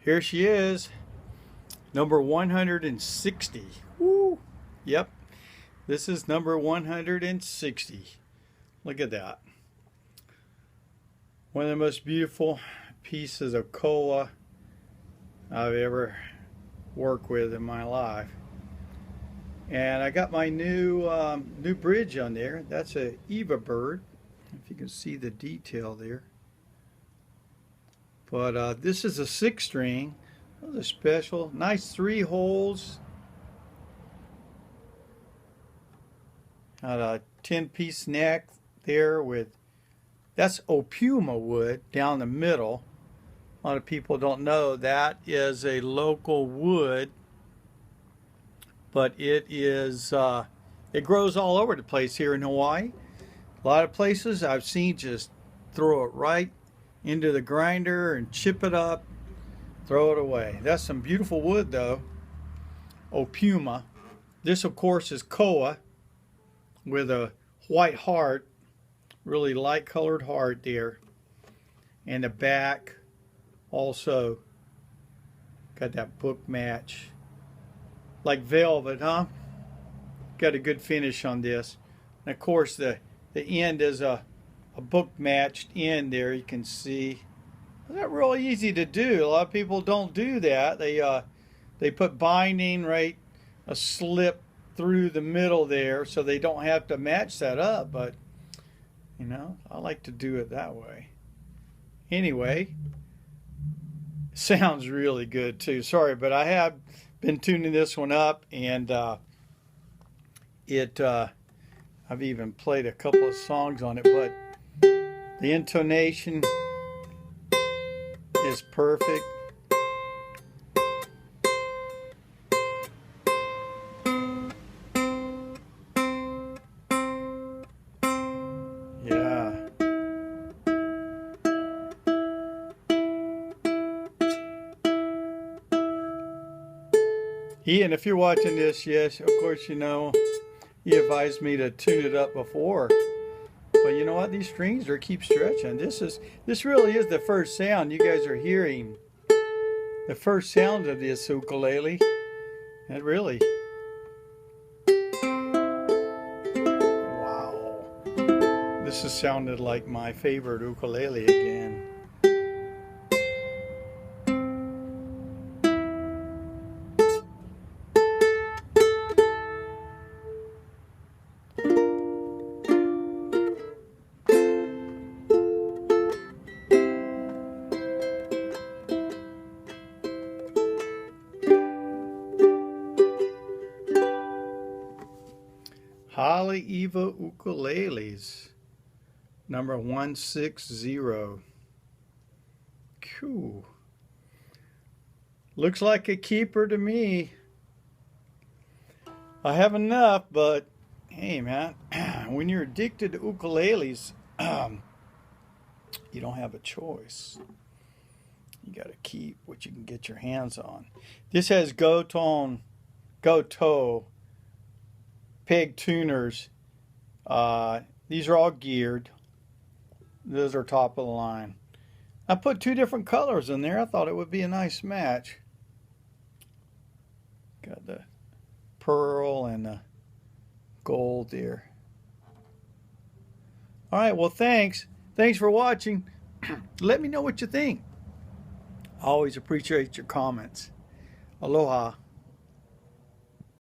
Here she is, number 160. Woo! Yep, this is number 160. Look at that. One of the most beautiful pieces of koa I've ever worked with in my life. And I got my new bridge on there. That's a Eva bird. If you can see the detail there. But this is a 6-string. Those are special. Nice 3 holes. Got a 10-piece neck there with, that's opuma wood down the middle. A lot of people don't know that is a local wood, but it is it grows all over the place here in Hawaii. A lot of places I've seen just throw it right into the grinder and chip it up, throw it away. That's some beautiful wood though. Opuma. This of course is koa with a white heart, really light colored heart there, and the back also got that book match, like velvet, huh? Got a good finish on this. And of course the end is a book matched end there. You can see that's really easy to do. A lot of people don't do that. They put binding right, a slip through the middle there so they don't have to match that up, but you know, I like to do it that way. Anyway, sounds really good too. Sorry, but I have been tuning this one up, and I've even played a couple of songs on it, but the intonation is perfect. Yeah. Ian, if you're watching this, yes, of course, you know, he advised me to tune it up before. But you know what? These strings are keep stretching. This really is the first sound you guys are hearing. The first sound of this ukulele. It really. Wow. This has sounded like my favorite ukulele again. Holly Eva ukuleles, number 160. Cool. Looks like a keeper to me. I have enough, but hey man, when you're addicted to ukuleles, you don't have a choice. You gotta keep what you can get your hands on. This has goto peg tuners. These are all geared. Those are top of the line. I put 2 different colors in there. I thought it would be a nice match. Got the pearl and the gold there. All right, well, thanks for watching. Let me know what you think. I always appreciate your comments. Aloha.